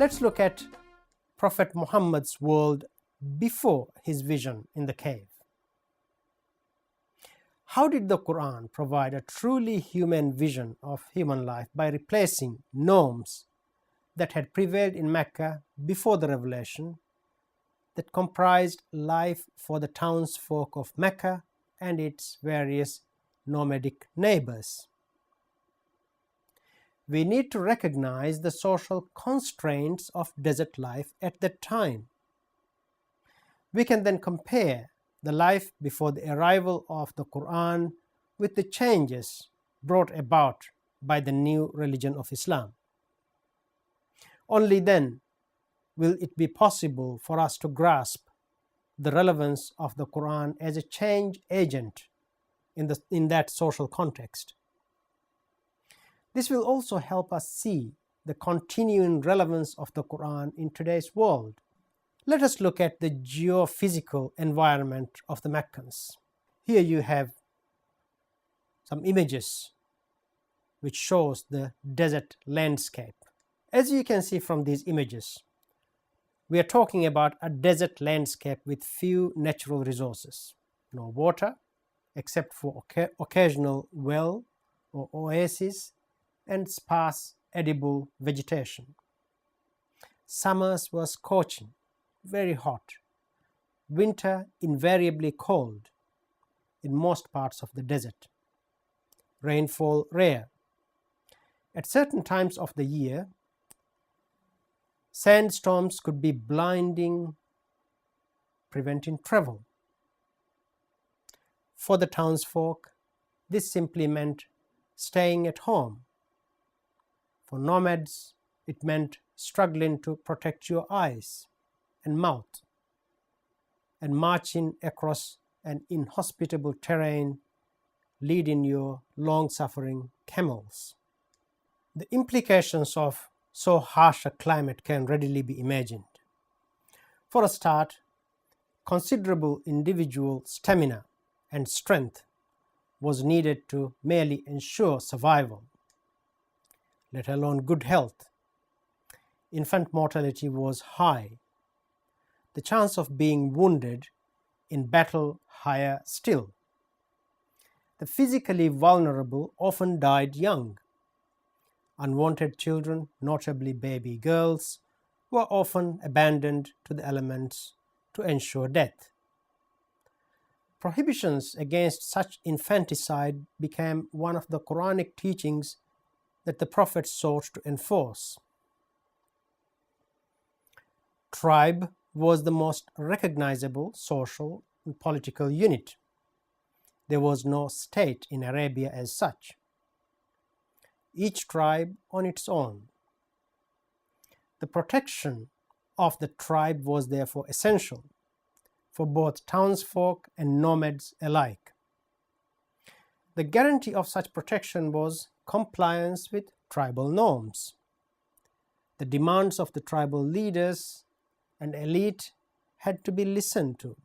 Let's look at Prophet Muhammad's world before his vision in the cave. How did the Qur'an provide a truly human vision of human life by replacing norms that had prevailed in Mecca before the revelation, that comprised life for the townsfolk of Mecca and its various nomadic neighbors? We need to recognize the social constraints of desert life at that time. We can then compare the life before the arrival of the Qur'an with the changes brought about by the new religion of Islam. Only then will it be possible for us to grasp the relevance of the Qur'an as a change agent in that social context. This will also help us see the continuing relevance of the Qur'an in today's world. Let us look at the geophysical environment of the Meccans. Here you have some images which shows the desert landscape. As you can see from these images, we are talking about a desert landscape with few natural resources. No water, except for occasional well or oasis, and sparse edible vegetation. Summers were scorching, very hot. Winter invariably cold in most parts of the desert. Rainfall rare. At certain times of the year, sandstorms could be blinding, preventing travel. For the townsfolk, this simply meant staying at home. For nomads, it meant struggling to protect your eyes and mouth and marching across an inhospitable terrain leading your long-suffering camels. The implications of so harsh a climate can readily be imagined. For a start, considerable individual stamina and strength was needed to merely ensure survival, let alone good health. Infant mortality was high, the chance of being wounded in battle higher still. The physically vulnerable often died young. Unwanted children, notably baby girls, were often abandoned to the elements to ensure death. Prohibitions against such infanticide became one of the Quranic teachings that the Prophet sought to enforce. Tribe was the most recognizable social and political unit. There was no state in Arabia as such. Each tribe on its own. The protection of the tribe was therefore essential for both townsfolk and nomads alike. The guarantee of such protection was compliance with tribal norms. The demands of the tribal leaders and elite had to be listened to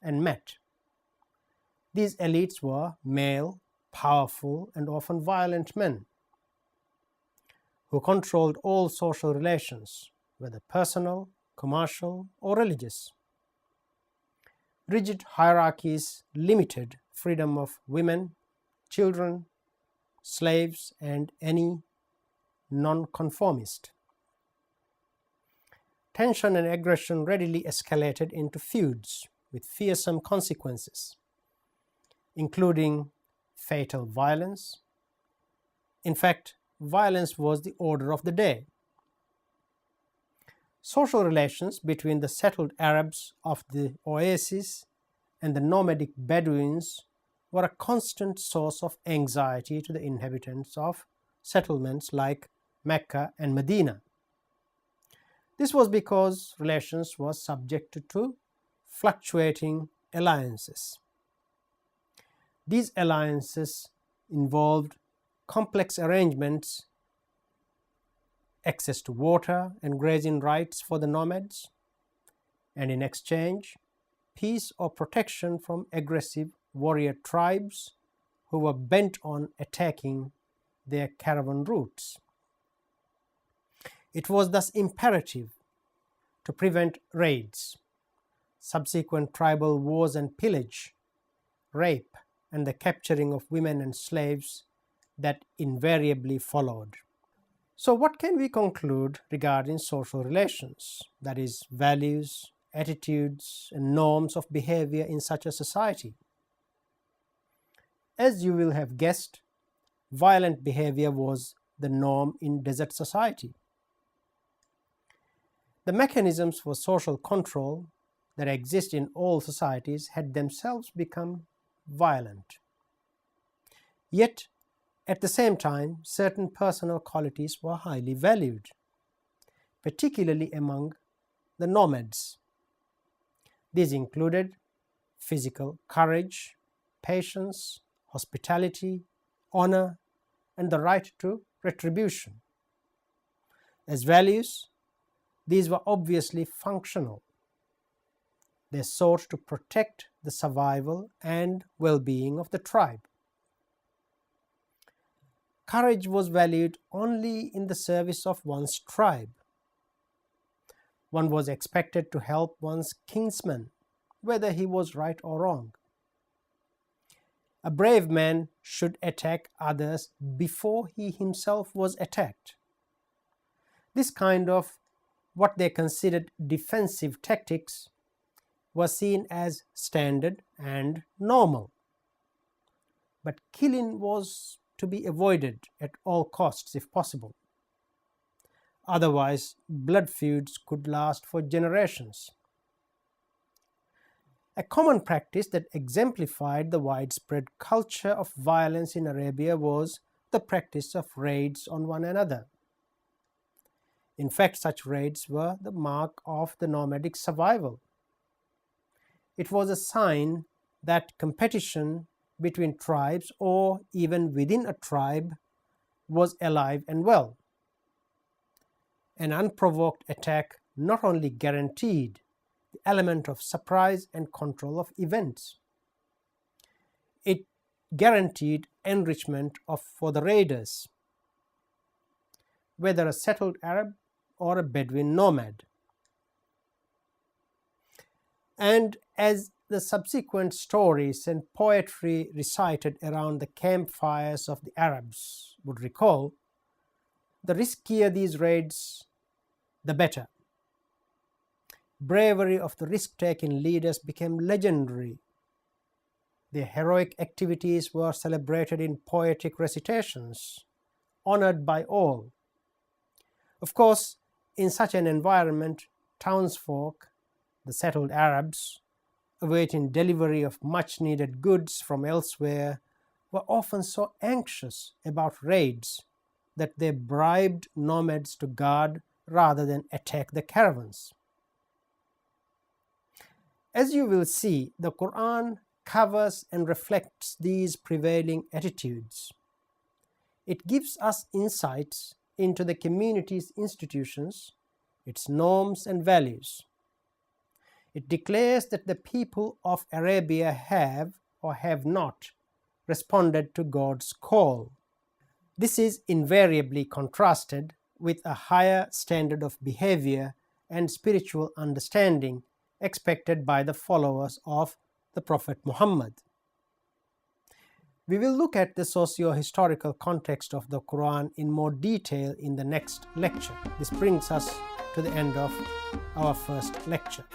and met. These elites were male, powerful, and often violent men who controlled all social relations, whether personal, commercial, or religious. Rigid hierarchies limited freedom of women, children, slaves, and any nonconformist. Tension and aggression readily escalated into feuds with fearsome consequences, including fatal violence. In fact, violence was the order of the day. Social relations between the settled Arabs of the oasis and the nomadic Bedouins were a constant source of anxiety to the inhabitants of settlements like Mecca and Medina. This was because relations were subject to fluctuating alliances. These alliances involved complex arrangements, access to water and grazing rights for the nomads, and in exchange, peace or protection from aggressive warrior tribes who were bent on attacking their caravan routes. It was thus imperative to prevent raids, subsequent tribal wars and pillage, rape, and the capturing of women and slaves that invariably followed. So what can we conclude regarding social relations, that is, values, attitudes, and norms of behavior in such a society? As you will have guessed, violent behavior was the norm in desert society. The mechanisms for social control that exist in all societies had themselves become violent. Yet, at the same time, certain personal qualities were highly valued, particularly among the nomads. These included physical courage, patience, hospitality, honor, and the right to retribution. As values, these were obviously functional. They sought to protect the survival and well-being of the tribe. Courage was valued only in the service of one's tribe. One was expected to help one's kinsman, whether he was right or wrong. A brave man should attack others before he himself was attacked. This kind of what they considered defensive tactics was seen as standard and normal. But killing was to be avoided at all costs if possible. Otherwise, blood feuds could last for generations. A common practice that exemplified the widespread culture of violence in Arabia was the practice of raids on one another. In fact, such raids were the mark of the nomadic survival. It was a sign that competition between tribes or even within a tribe was alive and well. An unprovoked attack not only guaranteed the element of surprise and control of events, it guaranteed enrichment for the raiders, whether a settled Arab or a Bedouin nomad. And as the subsequent stories and poetry recited around the campfires of the Arabs would recall, the riskier these raids, the better. Bravery of the risk-taking leaders became legendary. Their heroic activities were celebrated in poetic recitations, honored by all. Of course, in such an environment, townsfolk, the settled Arabs, awaiting delivery of much-needed goods from elsewhere, were often so anxious about raids that they bribed nomads to guard rather than attack the caravans. As you will see, the Qur'an covers and reflects these prevailing attitudes. It gives us insights into the community's institutions, its norms and values. It declares that the people of Arabia have or have not responded to God's call. This is invariably contrasted with a higher standard of behavior and spiritual understanding expected by the followers of the Prophet Muhammad. We will look at the socio-historical context of the Quran in more detail in the next lecture. This brings us to the end of our first lecture.